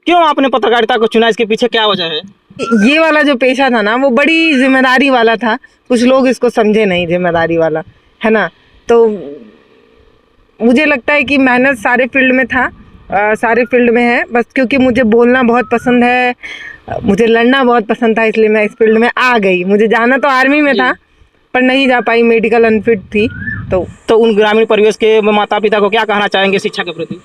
क्यों आपने पत्रकारिता को चुना, इसके पीछे क्या वजह है? ये वाला जो पेशा था ना वो बड़ी जिम्मेदारी वाला था। कुछ लोग इसको समझे नहीं जिम्मेदारी वाला, है ना। तो मुझे लगता है कि मेहनत सारे फील्ड में था, सारे फील्ड में है। बस क्योंकि मुझे बोलना बहुत पसंद है, मुझे लड़ना बहुत पसंद था, इसलिए मैं इस फील्ड में आ गई। मुझे जाना तो आर्मी में था पर नहीं जा पाई, मेडिकल अनफिट थी। तो उन ग्रामीण परिवेश के माता पिता को क्या कहना चाहेंगे शिक्षा के प्रति?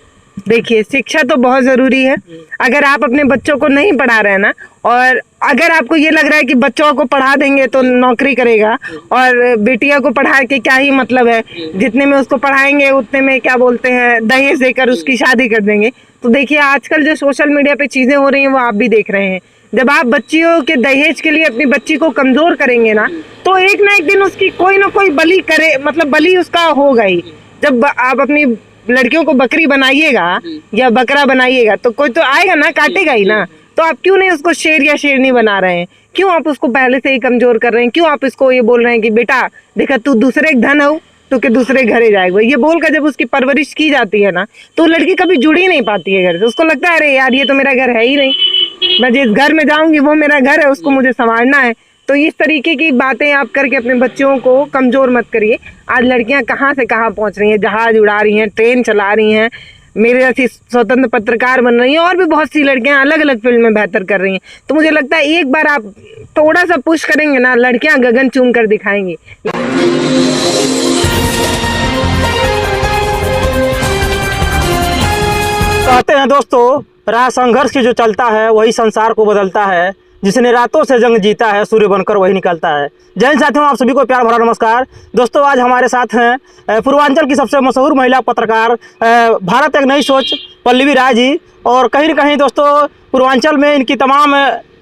देखिए, शिक्षा तो बहुत ज़रूरी है। अगर आप अपने बच्चों को नहीं पढ़ा रहे हैं ना, और अगर आपको ये लग रहा है कि बच्चों को पढ़ा देंगे तो नौकरी करेगा और बेटिया को पढ़ा के क्या ही मतलब है, जितने में उसको पढ़ाएंगे उतने में क्या बोलते हैं दहेज देकर उसकी शादी कर देंगे। तो देखिए, आजकल जो सोशल मीडिया पे चीज़ें हो रही हैं वो आप भी देख रहे हैं। जब आप बच्चियों के दहेज के लिए अपनी बच्ची को कमज़ोर करेंगे ना, तो एक ना एक दिन उसकी कोई ना कोई बलि करे, मतलब बलि उसका होगा ही। जब आप अपनी लड़कियों को बकरी बनाइएगा या बकरा बनाइएगा तो कोई तो आएगा ना, काटेगा ही ना। तो आप क्यों नहीं उसको शेर या शेरनी बना रहे हैं? क्यों आप उसको पहले से ही कमजोर कर रहे हैं? क्यों आप इसको ये बोल रहे हैं कि बेटा देखा तू दूसरे एक धन हो तो के दूसरे घरे जाएगा? ये बोलकर जब उसकी परवरिश की जाती है ना, तो लड़की कभी जुड़ ही नहीं पाती है घर से। उसको लगता है अरे यार ये तो मेरा घर है ही नहीं, मैं जिस घर में जाऊंगी वो मेरा घर है, उसको मुझे संभालना है। तो इस तरीके की बातें आप करके अपने बच्चों को कमज़ोर मत करिए। आज लड़कियां कहाँ से कहाँ पहुँच रही हैं, जहाज उड़ा रही हैं, ट्रेन चला रही हैं, मेरे जैसी स्वतंत्र पत्रकार बन रही हैं, और भी बहुत सी लड़कियां अलग अलग फील्ड में बेहतर कर रही हैं। तो मुझे लगता है एक बार आप थोड़ा सा पुश करेंगे ना, लड़कियां गगन चूम कर दिखाएंगी। कहते हैं दोस्तों, राह संघर्ष की जो चलता है वही संसार को बदलता है, जिसने रातों से जंग जीता है सूर्य बनकर वही निकलता है। जय हिंद साथियों, आप सभी को प्यार भरा नमस्कार। दोस्तों, आज हमारे साथ हैं पूर्वांचल की सबसे मशहूर महिला पत्रकार भारत एक नई सोच पल्लवी राय जी। और कहीं न कहीं दोस्तों पूर्वांचल में इनकी तमाम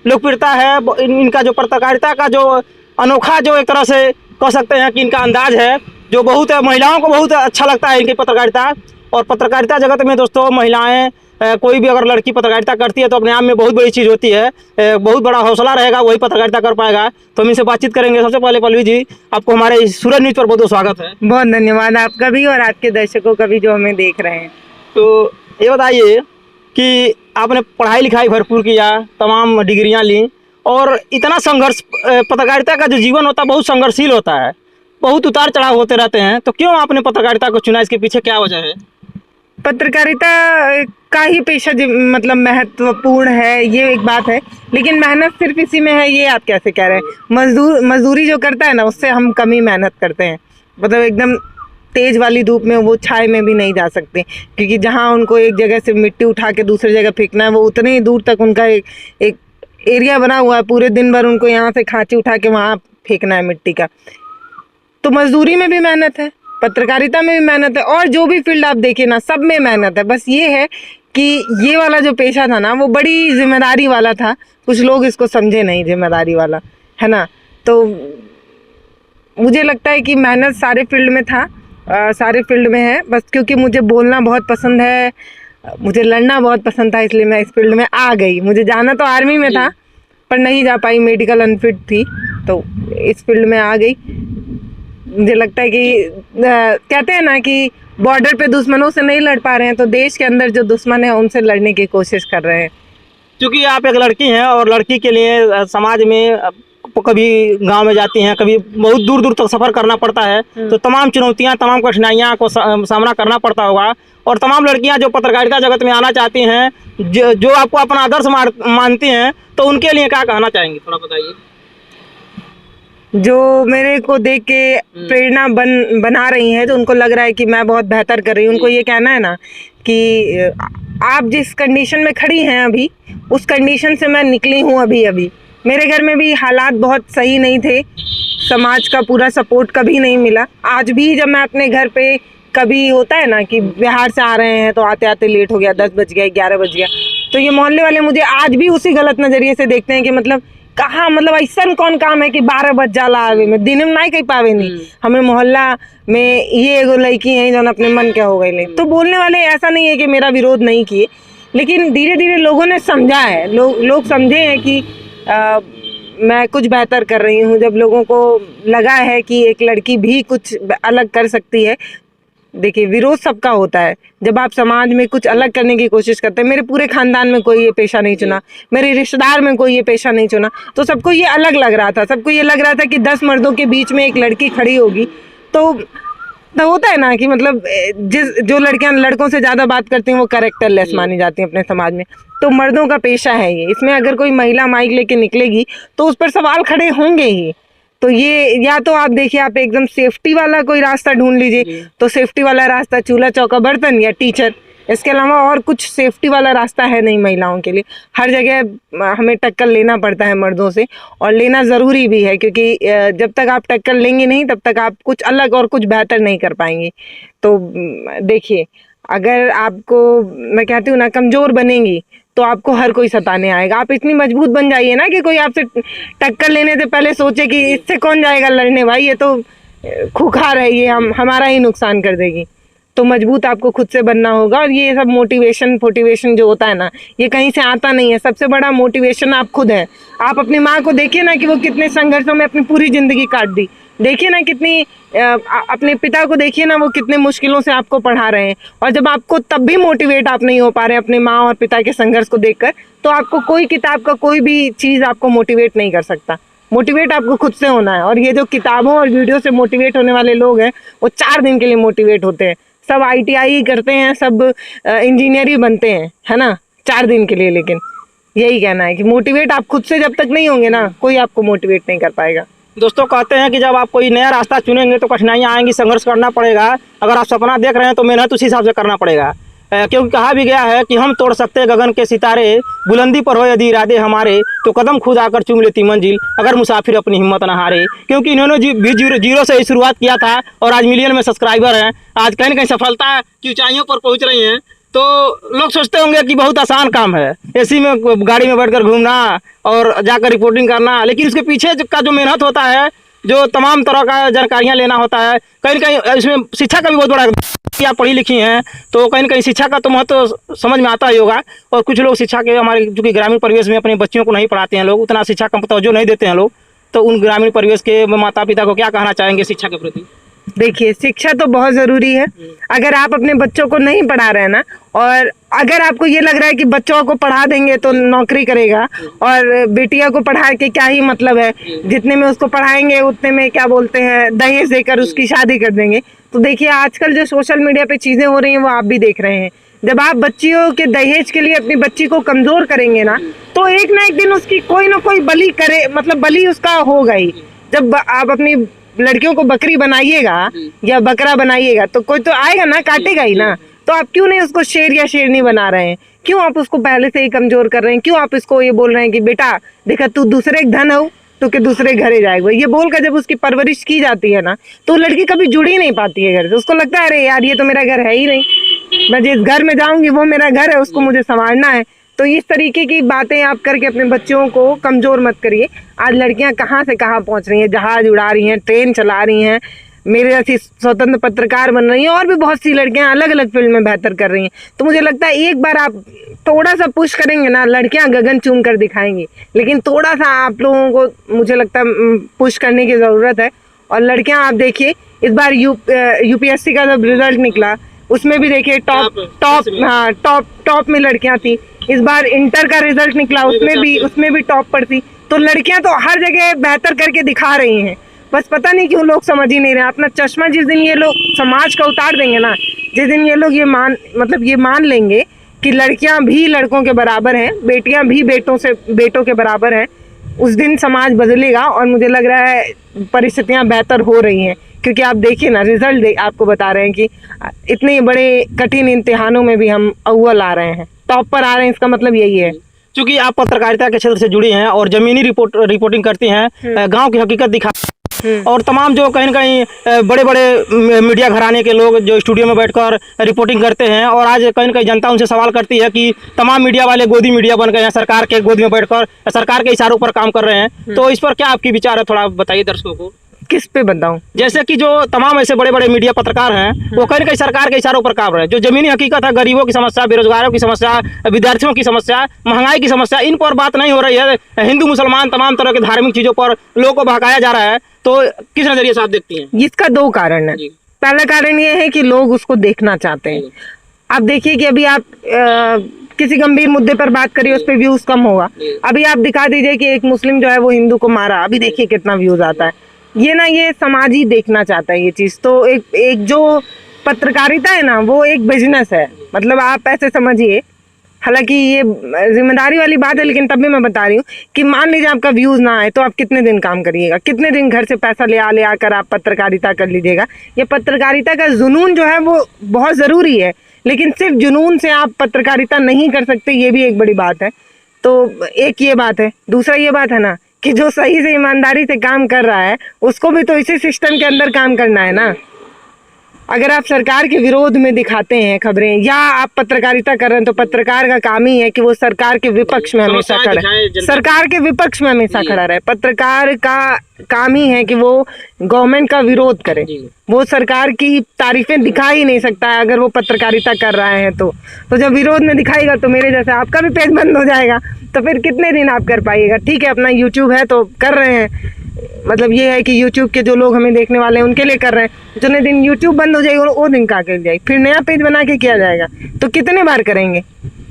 लोकप्रियता है। इनका जो पत्रकारिता का जो अनोखा, जो एक तरह से कह सकते हैं कि इनका अंदाज है, जो बहुत महिलाओं को बहुत अच्छा लगता है इनकी पत्रकारिता। और पत्रकारिता जगत में दोस्तों महिलाएं, कोई भी अगर लड़की पत्रकारिता करती है तो अपने आप में बहुत बड़ी चीज़ होती है। बहुत बड़ा हौसला रहेगा वही पत्रकारिता कर पाएगा। तो हम इनसे बातचीत करेंगे। सबसे पहले पल्लवी जी, आपको हमारे सूरज न्यूज़ पर बहुत बहुत स्वागत है। बहुत धन्यवाद आपका भी और आपके दर्शकों का भी जो हमें देख रहे हैं। तो ये बताइए कि आपने पढ़ाई लिखाई भरपूर किया, तमाम डिग्रियाँ ली, और इतना संघर्ष, पत्रकारिता का जो जीवन होता है बहुत संघर्षशील होता है, बहुत उतार चढ़ाव होते रहते हैं। तो क्यों आपने पत्रकारिता को चुना, इसके पीछे क्या वजह है? पत्रकारिता का ही पेशा मतलब महत्वपूर्ण है, ये एक बात है। लेकिन मेहनत सिर्फ इसी में है, ये आप कैसे कह रहे हैं? मजदूरी जो करता है ना, उससे हम कम ही मेहनत करते हैं। मतलब एकदम तेज वाली धूप में वो छाए में भी नहीं जा सकते, क्योंकि जहाँ उनको एक जगह से मिट्टी उठा के दूसरी जगह फेंकना है, वो उतने ही दूर तक उनका एक एरिया बना हुआ है। पूरे दिन भर उनको यहाँ से खांची उठा के वहाँ फेंकना है मिट्टी का। तो मजदूरी में भी मेहनत है, पत्रकारिता में भी मेहनत है, और जो भी फील्ड आप देखिए ना, सब में मेहनत है। बस ये है कि ये वाला जो पेशा था ना वो बड़ी जिम्मेदारी वाला था। कुछ लोग इसको समझे नहीं जिम्मेदारी वाला, है ना। तो मुझे लगता है कि मेहनत सारे फील्ड में था, सारे फील्ड में है। बस क्योंकि मुझे बोलना बहुत पसंद है, मुझे लड़ना बहुत पसंद था, इसलिए मैं इस फील्ड में आ गई। मुझे जाना तो आर्मी में था पर नहीं जा पाई, मेडिकल अनफिट थी, तो इस फील्ड में आ गई। मुझे लगता है कि कहते हैं ना कि बॉर्डर पे दुश्मनों से नहीं लड़ पा रहे हैं, तो देश के अंदर जो दुश्मन है उनसे लड़ने की कोशिश कर रहे हैं। क्योंकि आप एक लड़की हैं और लड़की के लिए समाज में कभी गांव में जाती हैं, कभी बहुत दूर दूर तक सफ़र करना पड़ता है, तो तमाम चुनौतियां, तमाम कठिनाइयां को सामना करना पड़ता होगा। और तमाम लड़कियां जो पत्रकारिता जगत में आना चाहती हैं, जो आपको अपना आदर्श मानती हैं, तो उनके लिए क्या कहना चाहेंगी, थोड़ा बताइए। जो मेरे को देख के प्रेरणा बना रही हैं, तो उनको लग रहा है कि मैं बहुत बेहतर कर रही हूँ, उनको ये कहना है ना कि आप जिस कंडीशन में खड़ी हैं अभी, उस कंडीशन से मैं निकली हूँ अभी अभी। मेरे घर में भी हालात बहुत सही नहीं थे, समाज का पूरा सपोर्ट कभी नहीं मिला। आज भी जब मैं अपने घर पे, कभी होता है ना कि बिहार से आ रहे हैं तो आते आते लेट हो गया, 10 बज गया, 11 बज गया, तो ये मोहल्ले वाले मुझे आज भी उसी गलत नज़रिए से देखते हैं कि मतलब कहाँ, मतलब ऐसा कौन काम है कि 12 बज जाला आवे में, दिन में नहीं कही पावे नहीं। हमें मोहल्ला में ये एगो लड़की है जो अपने मन क्या हो गई। तो बोलने वाले ऐसा नहीं है कि मेरा विरोध नहीं किए, लेकिन धीरे धीरे लोगों ने समझा है, लोग समझे हैं कि मैं कुछ बेहतर कर रही हूँ। जब लोगों को लगा है कि एक लड़की भी कुछ अलग कर सकती है, देखिए विरोध सबका होता है। जब आप समाज में कुछ अलग करने की कोशिश करते हैं, मेरे पूरे खानदान में कोई ये पेशा नहीं चुना, मेरे रिश्तेदार में कोई ये पेशा नहीं चुना, तो सबको ये अलग लग रहा था। सबको ये लग रहा था कि 10 मर्दों के बीच में एक लड़की खड़ी होगी। तो होता है ना कि मतलब जो लड़कियां लड़कों से ज्यादा बात करती हैं वो कैरेक्टरलेस मानी जाती हैं अपने समाज में। तो मर्दों का पेशा है ये, इसमें अगर कोई महिला माइक लेके निकलेगी तो उस पर सवाल खड़े होंगे ही। तो ये या तो आप देखिए, आप एकदम सेफ्टी वाला कोई रास्ता ढूंढ लीजिए, तो सेफ्टी वाला रास्ता चूल्हा चौका बर्तन या टीचर, इसके अलावा और कुछ सेफ्टी वाला रास्ता है नहीं महिलाओं के लिए। हर जगह हमें टक्कर लेना पड़ता है मर्दों से, और लेना ज़रूरी भी है, क्योंकि जब तक आप टक्कर लेंगे नहीं तब तक आप कुछ अलग और कुछ बेहतर नहीं कर पाएंगे। तो देखिए, अगर आपको, मैं कहती हूँ ना, कमज़ोर बनेंगी तो आपको हर कोई सताने आएगा। आप इतनी मजबूत बन जाइए ना कि कोई आपसे टक्कर लेने से पहले सोचे कि इससे कौन जाएगा लड़ने, भाई ये तो खूंखार है, ये हमारा ही नुकसान कर देगी। तो मजबूत आपको खुद से बनना होगा। और ये सब मोटिवेशन जो होता है ना, ये कहीं से आता नहीं है। सबसे बड़ा मोटिवेशन आप खुद है। आप अपनी माँ को देखिए ना कि वो कितने संघर्षों में अपनी पूरी जिंदगी काट दी। देखिए ना कितनी अपने पिता को देखिए ना, वो कितने मुश्किलों से आपको पढ़ा रहे हैं। और जब आपको तब भी मोटिवेट आप नहीं हो पा रहे हैं अपने माँ और पिता के संघर्ष को देखकर, तो आपको कोई किताब का कोई भी चीज़ आपको मोटिवेट नहीं कर सकता। मोटिवेट आपको खुद से होना है। और ये जो किताबों और वीडियो से मोटिवेट होने वाले लोग हैं, वो 4 दिन के लिए मोटिवेट होते हैं। सब ITI करते हैं, सब इंजीनियर ही बनते हैं, है ना, 4 दिन के लिए। लेकिन यही कहना है कि मोटिवेट आप खुद से जब तक नहीं होंगे ना, कोई आपको मोटिवेट नहीं कर पाएगा। दोस्तों कहते हैं कि जब आप कोई नया रास्ता चुनेंगे तो कठिनाइयाँ आएंगी, संघर्ष करना पड़ेगा। अगर आप सपना देख रहे हैं तो मेहनत उसी हिसाब से करना पड़ेगा, क्योंकि कहा भी गया है कि हम तोड़ सकते गगन के सितारे, बुलंदी पर हो यदि इरादे हमारे, तो कदम खुद आकर चूम लेती मंजिल, अगर मुसाफिर अपनी हिम्मत न हारे। क्योंकि इन्होंने भी जीरो से ही शुरुआत किया था और आज मिलियन में सब्सक्राइबर हैं। आज कहीं न कहीं सफलता की ऊंचाइयों पर पहुंच रही हैं। तो लोग सोचते होंगे कि बहुत आसान काम है, एसी में गाड़ी में बैठकर घूमना और जाकर रिपोर्टिंग करना, लेकिन उसके पीछे का जो मेहनत होता है, जो तमाम तरह का जानकारियाँ लेना होता है, कहीं न कहीं इसमें शिक्षा का भी बहुत बड़ा, कि आप पढ़ी लिखी हैं तो कहीं न कहीं शिक्षा का तो महत्व तो समझ में आता ही होगा। और कुछ लोग शिक्षा के, हमारे जो कि ग्रामीण परिवेश में अपने बच्चियों को नहीं पढ़ाते हैं लोग, उतना शिक्षा का तवज्जो नहीं देते हैं लोग, तो उन ग्रामीण परिवेश के माता पिता को क्या कहना चाहेंगे शिक्षा के प्रति? देखिए, शिक्षा तो बहुत ज़रूरी है। अगर आप अपने बच्चों को नहीं पढ़ा रहे हैं ना, और अगर आपको ये लग रहा है कि बच्चों को पढ़ा देंगे तो नौकरी करेगा, और बेटिया को पढ़ा के क्या ही मतलब है, जितने में उसको पढ़ाएंगे उतने में, क्या बोलते हैं, दहेज देकर उसकी शादी कर देंगे। तो देखिए, आजकल जो सोशल मीडिया पे चीज़ें हो रही हैं वो आप भी देख रहे हैं। जब आप बच्चियों के दहेज के लिए अपनी बच्ची को कमज़ोर करेंगे ना, तो एक ना एक दिन उसकी कोई ना कोई बलि करे, मतलब बलि उसका होगा ही। जब आप अपनी लड़कियों को बकरी बनाइएगा या बकरा बनाइएगा तो कोई तो आएगा ना, काटेगा ही ना। तो आप क्यों नहीं उसको शेर या शेरनी बना रहे हैं? क्यों आप उसको पहले से ही कमजोर कर रहे हैं? क्यों आप इसको ये बोल रहे हैं कि बेटा देखा तू दूसरे धन हो तो के दूसरे घरे जाएगा? ये बोलकर जब उसकी परवरिश की जाती है ना, तो लड़की कभी जुड़ ही नहीं पाती है घर से। उसको लगता है अरे यार ये तो मेरा घर है ही नहीं, मैं जिस घर में जाऊंगी वो मेरा घर है, उसको मुझे संभालना है। तो इस तरीके की बातें आप करके अपने बच्चों को कमज़ोर मत करिए। आज लड़कियां कहाँ से कहाँ पहुँच रही हैं, जहाज उड़ा रही हैं, ट्रेन चला रही हैं, मेरे जैसी स्वतंत्र पत्रकार बन रही हैं, और भी बहुत सी लड़कियां अलग अलग फील्ड में बेहतर कर रही हैं। तो मुझे लगता है एक बार आप थोड़ा सा पुश करेंगे ना, लड़कियां गगन चूम कर दिखाएंगी। लेकिन थोड़ा सा आप लोगों को मुझे लगता है पुश करने की ज़रूरत है। और लड़कियां आप देखिए, इस बार UPSC का जब रिजल्ट निकला उसमें भी देखिए टॉप में लड़कियां थी। इस बार इंटर का रिजल्ट निकला उसमें भी टॉप पर थी। तो लड़कियां तो हर जगह बेहतर करके दिखा रही हैं, बस पता नहीं क्यों लोग समझ ही नहीं रहे। अपना चश्मा जिस दिन ये लोग समाज का उतार देंगे ना, जिस दिन ये लोग ये मान लेंगे कि लड़कियां भी लड़कों के बराबर हैं, बेटियां भी बेटों के बराबर हैं, उस दिन समाज बदलेगा। और मुझे लग रहा है परिस्थितियां बेहतर हो रही हैं, क्योंकि आप देखिए ना, रिजल्ट आपको बता रहे हैं कि इतने बड़े कठिन इम्तिहानों में भी हम अव्वल आ रहे हैं, टॉप पर आ रहे हैं। इसका मतलब यही है। क्योंकि आप पत्रकारिता के क्षेत्र से जुड़ी हैं और जमीनी रिपोर्टिंग करती हैं, गांव की हकीकत दिखा, और तमाम जो कहीं न कहीं बड़े बड़े मीडिया घराने के लोग जो स्टूडियो में बैठकर रिपोर्टिंग करते हैं, और आज कहीं न कहीं जनता उनसे सवाल करती है कि तमाम मीडिया वाले गोदी मीडिया बन गए हैं, सरकार के गोद में बैठकर सरकार के इशारों पर काम कर रहे हैं। तो इस पर क्या आपकी विचार है, थोड़ा बताइए दर्शकों को। किस पे बताऊं? जैसे कि जो तमाम ऐसे बड़े बड़े मीडिया पत्रकार हैं वो कहीं न कहीं सरकार के इशारों पर काम रहे हैं। जो जमीनी हकीकत है, गरीबों की समस्या, बेरोजगारों की समस्या, विद्यार्थियों की समस्या, महंगाई की समस्या, इन पर बात नहीं हो रही है। हिंदू मुसलमान तमाम तरह के धार्मिक चीज़ों पर लोगों को बहकाया जा रहा है। तो किस नज़रिए से आप देखती हैं? इसका 2 कारण है। पहला कारण ये है कि लोग उसको देखना चाहते हैं। आप देखिए कि अभी आप किसी गंभीर मुद्दे पर बात करिए, उस पर व्यूज कम होगा। अभी आप दिखा दीजिए कि एक मुस्लिम जो है वो हिंदू को मारा, अभी देखिए कितना व्यूज आता है। ये समाज ही देखना चाहता है ये चीज। तो एक जो पत्रकारिता है ना, वो एक बिजनेस है। मतलब आप ऐसे समझिए, हालांकि ये जिम्मेदारी वाली बात है, लेकिन तब भी मैं बता रही हूँ कि मान लीजिए आपका व्यूज ना आए तो आप कितने दिन काम करिएगा, कितने दिन घर से पैसा ले आकर आप पत्रकारिता कर लीजिएगा। ये पत्रकारिता का जुनून जो है वो बहुत ज़रूरी है, लेकिन सिर्फ जुनून से आप पत्रकारिता नहीं कर सकते, ये भी एक बड़ी बात है। तो एक ये बात है। दूसरा ये बात है ना कि जो सही से ईमानदारी से काम कर रहा है उसको भी तो इसी सिस्टम के अंदर काम करना है ना। अगर आप सरकार के विरोध में दिखाते हैं खबरें या आप पत्रकारिता कर रहे हैं, तो पत्रकार का काम ही है कि वो सरकार के विपक्ष में हमेशा खड़ा है, सरकार के विपक्ष में हमेशा खड़ा रहे। पत्रकार का काम ही है कि वो गवर्नमेंट का विरोध करे, वो सरकार की तारीफें दिखा ही नहीं सकता है अगर वो पत्रकारिता कर रहा है। तो जब विरोध में दिखाएगा तो मेरे जैसे आपका भी पेज बंद हो जाएगा, तो फिर कितने दिन आप कर पाइएगा। ठीक है, अपना यूट्यूब है तो कर रहे हैं, मतलब ये है कि यूट्यूब के जो लोग हमें देखने वाले हैं उनके लिए कर रहे हैं। जितने दिन यूट्यूब बंद हो जाएगा वो दिन का कर जाएगी, फिर नया पेज बना के किया जाएगा, तो कितने बार करेंगे।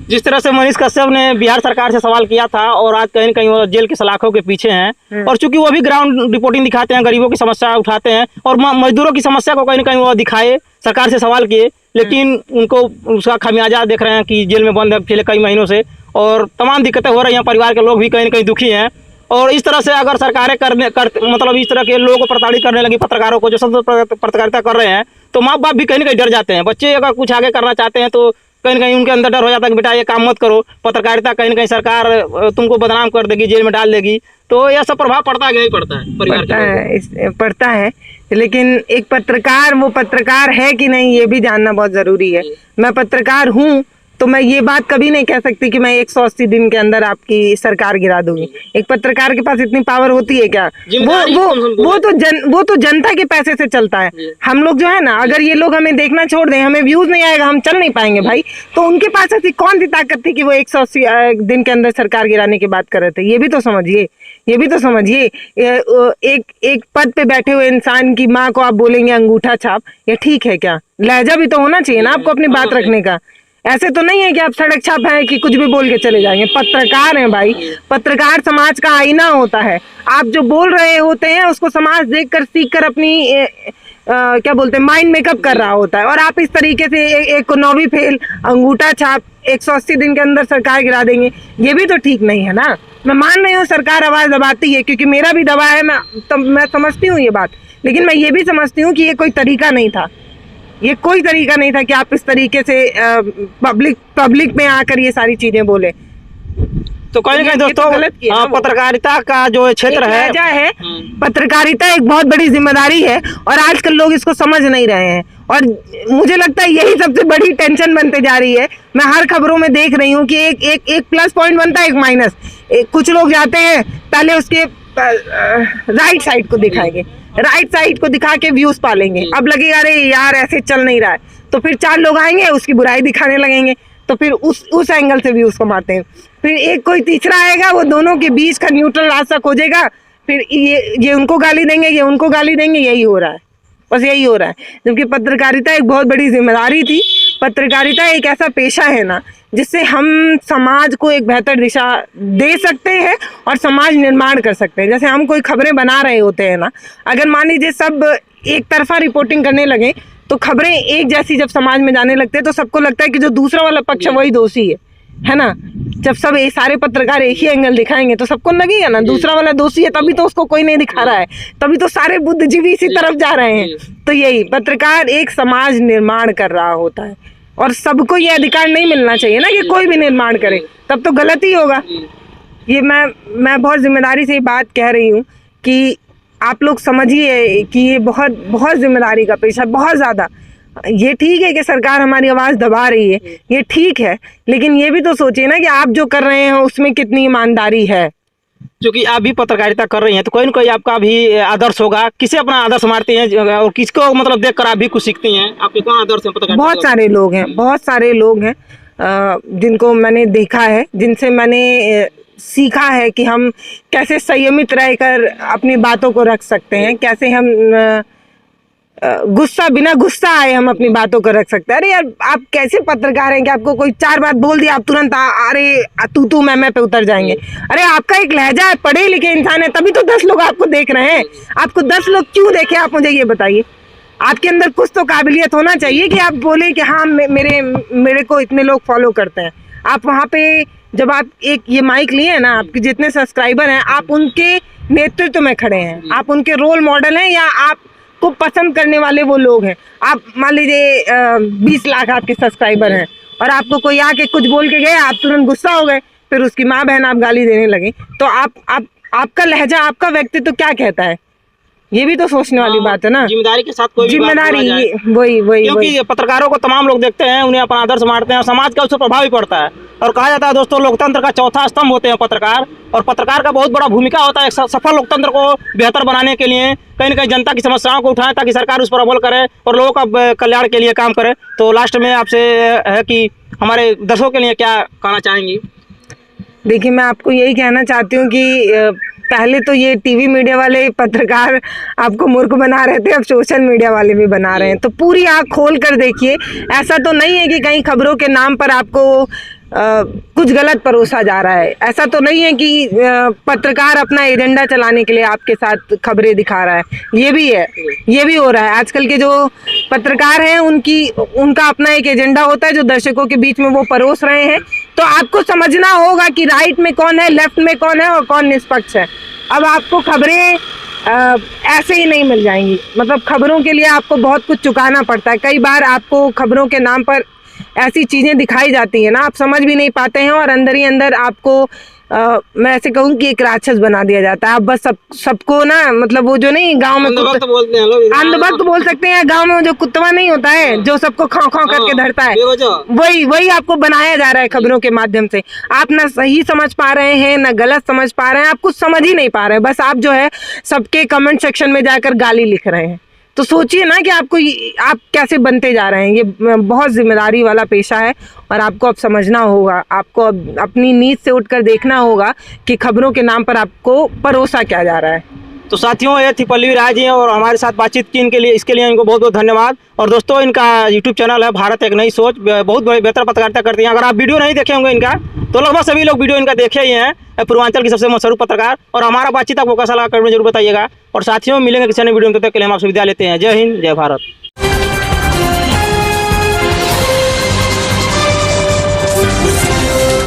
जिस तरह से मनीष कश्यप ने बिहार सरकार से सवाल किया था और आज कहीं न कहीं वो जेल की सलाखों के पीछे हैं, और चूंकि वो भी ग्राउंड रिपोर्टिंग दिखाते हैं, गरीबों की समस्या उठाते हैं और मजदूरों की समस्या को कहीं न कहीं वो दिखाए, सरकार से सवाल किए, लेकिन उनको उसका खामियाजा देख रहे हैं कि जेल में बंद है पिछले कई महीनों से और तमाम दिक्कतें हो रही हैं। परिवार के लोग भी कहीं न कहीं दुखी हैं। और इस तरह से अगर सरकारें मतलब इस तरह के लोगों को प्रताड़ित करने लगी, पत्रकारों को जो सब पत्रकारिता कर रहे हैं, तो माँ बाप भी कहीं न कहीं डर जाते हैं। बच्चे अगर कुछ आगे करना चाहते हैं तो कहीं न कहीं उनके अंदर डर हो जाता है कि बेटा ये काम मत करो, पत्रकारिता कहीं न कहीं सरकार तुमको बदनाम कर देगी, जेल में डाल देगी। तो यह सब प्रभाव पड़ता है कि नहीं पड़ता है परिवार पड़ता है, लेकिन एक पत्रकार वो पत्रकार है कि नहीं ये भी जानना बहुत जरूरी है। मैं पत्रकार हूँ तो मैं ये बात कभी नहीं कह सकती कि मैं 180 दिन के अंदर आपकी सरकार गिरा दूंगी। एक पत्रकार के पास इतनी पावर होती है क्या? वो तो जनता के पैसे से चलता है। हम लोग जो है ना, अगर ये लोग हमें देखना छोड़ दें, हमें व्यूज नहीं आएगा, हम चल नहीं पाएंगे भाई। तो उनके पास ऐसी कौन सी ताकत थी कि वो 180 दिन के अंदर सरकार गिराने की बात कर रहे थे। ये भी तो समझिए, ये भी तो समझिए। एक पद पे बैठे हुए इंसान की माँ को आप बोलेंगे अंगूठा छाप, ये ठीक है क्या? लहजा भी तो होना चाहिए ना आपको अपनी बात रखने का। ऐसे तो नहीं है कि आप सड़क छाप है कि कुछ भी बोल के चले जाएंगे। पत्रकार हैं भाई, पत्रकार समाज का आईना होता है। आप जो बोल रहे होते हैं उसको समाज देखकर सीखकर अपनी क्या बोलते हैं माइंड मेकअप कर रहा होता है, और आप इस तरीके से एक को 9वीं फेल, अंगूठा छाप, 180 दिन के अंदर सरकार गिरा देंगे, ये भी तो ठीक नहीं है ना। मैं मान रही हूँ सरकार आवाज दबाती है, क्योंकि मेरा भी दबा है, मैं समझती हूँ ये बात, लेकिन मैं ये भी समझती हूँ कि ये कोई तरीका नहीं था। ये कोई तरीका नहीं था कि आप इस तरीके से पब्लिक में आकर ये सारी चीजें बोले। तो कहीं ना कहीं दोस्तों पत्रकारिता का जो क्षेत्र है, पत्रकारिता एक बहुत बड़ी जिम्मेदारी है, और आजकल लोग इसको समझ नहीं रहे हैं, और मुझे लगता है यही सबसे बड़ी टेंशन बनते जा रही है। मैं हर खबरों में देख रही हूँ कि एक प्लस पॉइंट बनता है, एक माइनस। कुछ लोग जाते हैं पहले उसके राइट साइड को दिखाएंगे, राइट साइड को दिखा के व्यूज पालेंगे, अब लगेगा अरे यार ऐसे चल नहीं रहा है, तो फिर 4 लोग आएंगे उसकी बुराई दिखाने लगेंगे, तो फिर उस एंगल से व्यूज कमाते हैं। फिर एक कोई तीसरा आएगा, वो दोनों के बीच का न्यूट्रल रास्ता खोजेगा, फिर ये उनको गाली देंगे, ये उनको गाली देंगे, यही हो रहा है, बस यही हो रहा है। जबकि पत्रकारिता एक बहुत बड़ी जिम्मेदारी थी। पत्रकारिता एक ऐसा पेशा है ना जिससे हम समाज को एक बेहतर दिशा दे सकते हैं और समाज निर्माण कर सकते हैं। जैसे हम कोई खबरें बना रहे होते हैं ना, अगर मान लीजिए सब एक तरफा रिपोर्टिंग करने लगे तो खबरें एक जैसी जब समाज में जाने लगते हैं तो सबको लगता है कि जो दूसरा वाला पक्ष है वही दोषी है ना। जब सब सारे पत्रकार एक ही एंगल दिखाएंगे तो सबको लगेगा ना दूसरा वाला दोषी है, तभी तो उसको कोई नहीं दिखा रहा है, तभी तो सारे बुद्धिजीवी इसी तरफ जा रहे हैं। तो यही पत्रकार एक समाज निर्माण कर रहा होता है, और सबको ये अधिकार नहीं मिलना चाहिए ना कि कोई भी निर्माण करे, तब तो गलत ही होगा। ये मैं बहुत जिम्मेदारी से ये बात कह रही हूँ कि आप लोग समझिए कि ये बहुत बहुत जिम्मेदारी का पेशा, बहुत ज़्यादा। ये ठीक है कि सरकार हमारी आवाज़ दबा रही है, ये ठीक है, लेकिन ये भी तो सोचिए ना कि आप जो कर रहे हैं उसमें कितनी ईमानदारी है। क्योंकि आप भी पत्रकारिता कर रही हैं तो कोई ना कोई आपका भी आदर्श होगा। किसे अपना आदर्श मानती हैं और किसको मतलब देखकर आप भी कुछ सीखती हैं? आपके कौन आदर्श हैं पत्रकारिता? बहुत सारे लोग हैं, बहुत सारे लोग हैं जिनको मैंने देखा है, जिनसे मैंने सीखा है कि हम कैसे संयमित रहकर अपनी बातों को रख सकते हैं, कैसे हम गुस्सा, बिना गुस्सा आए हम अपनी बातों को रख सकते हैं। अरे यार, आप कैसे पत्रकार हैं कि आपको कोई 4 बात बोल दिया आप तुरंत अरे तू मैं पे उतर जाएंगे। अरे आपका एक लहजा है, पढ़े लिखे इंसान है, तभी तो 10 लोग आपको देख रहे हैं। आपको 10 लोग क्यों देखे, आप मुझे ये बताइए। आपके अंदर कुछ तो काबिलियत होना चाहिए कि आप बोले कि हाँ मेरे को इतने लोग फॉलो करते हैं। आप वहाँ पे जब आप एक ये माइक लिए हैं ना, आपके जितने सब्सक्राइबर हैं, आप उनके नेतृत्व में खड़े हैं, आप उनके रोल मॉडल हैं, या आपको पसंद करने वाले वो लोग हैं। आप मान लीजिए 20 लाख आपके सब्सक्राइबर हैं और आपको कोई आके कुछ बोल के गया, आप तुरंत गुस्सा हो गए, फिर उसकी माँ बहन आप गाली देने लगे, तो आपका लहजा, आपका व्यक्तित्व क्या कहता है? ये भी तो सोचने वाली बात है ना। जिम्मेदारी के साथ कोई भी बात जिम्मेदारी, बोला जाए। वही क्योंकि पत्रकारों को तमाम लोग देखते हैं, उन्हें अपना आदर्श मानते हैं और समाज का उससे प्रभाव भी पड़ता है। और कहा जाता है दोस्तों, लोकतंत्र का चौथा स्तंभ होते हैं पत्रकार, और पत्रकार का बहुत बड़ा भूमिका होता है एक सफल लोकतंत्र को बेहतर बनाने के लिए। कहीं न कहीं जनता की समस्याओं को उठाएं ताकि सरकार उस पर अमल करे और लोगों का कल्याण के लिए काम करे। तो लास्ट में आपसे है कि हमारे दर्शकों के लिए क्या कहना चाहेंगी? देखिए, मैं आपको यही कहना चाहती हूँ कि पहले तो ये टीवी मीडिया वाले पत्रकार आपको मूर्ख बना रहे थे, अब सोशल मीडिया वाले भी बना रहे हैं। तो पूरी आँख खोल कर देखिए। ऐसा तो नहीं है कि कहीं खबरों के नाम पर आपको कुछ गलत परोसा जा रहा है। ऐसा तो नहीं है कि पत्रकार अपना एजेंडा चलाने के लिए आपके साथ खबरें दिखा रहा है। ये भी है, ये भी हो रहा है। आजकल के जो पत्रकार हैं उनका अपना एक एजेंडा होता है जो दर्शकों के बीच में वो परोस रहे हैं। तो आपको समझना होगा कि राइट में कौन है, लेफ्ट में कौन है और कौन निष्पक्ष है। अब आपको खबरें ऐसे ही नहीं मिल जाएंगी, मतलब खबरों के लिए आपको बहुत कुछ चुकाना पड़ता है। कई बार आपको खबरों के नाम पर ऐसी चीज़ें दिखाई जाती हैं ना, आप समझ भी नहीं पाते हैं और अंदर ही अंदर आपको मैं ऐसे कहूँ कि एक राक्षस बना दिया जाता है। आप बस सबको ना, मतलब वो जो नहीं गांव में अंधभक्त बोलते हैं लोग, अंधभक्त बोल सकते हैं। गांव में जो कुत्तवा नहीं होता है जो सबको खां खां करके धरता है, वही आपको बनाया जा रहा है खबरों के माध्यम से। आप ना सही समझ पा रहे हैं ना गलत समझ पा रहे हैं, आप कुछ समझ ही नहीं पा रहे हैं। बस आप जो है सबके कमेंट सेक्शन में जाकर गाली लिख रहे हैं। तो सोचिए ना कि आप कैसे बनते जा रहे हैं। ये बहुत जिम्मेदारी वाला पेशा है और आपको अब समझना होगा। आपको अब अपनी नींद से उठकर देखना होगा कि खबरों के नाम पर आपको परोसा क्या जा रहा है। तो साथियों, ये थी पल्लवी राय जी और हमारे साथ बातचीत की, इसके लिए इनको बहुत बहुत धन्यवाद। और दोस्तों, इनका यूट्यूब चैनल है भारत एक नई सोच, बहुत बड़ी बेहतर पत्रकारिता करती हैं। अगर आप वीडियो नहीं देखे होंगे इनका, तो लगभग सभी लोग वीडियो इनका देखे ही हैं। पूर्वांचल की सबसे मशहूर पत्रकार। और हमारा बातचीत आपको कैसा लगा कमेंट में जरूर बताइएगा। और साथियों, मिलेंगे किसी अन्य वीडियो में, तब तक के लिए हम आपसे विदा लेते हैं। जय हिंद, जय भारत।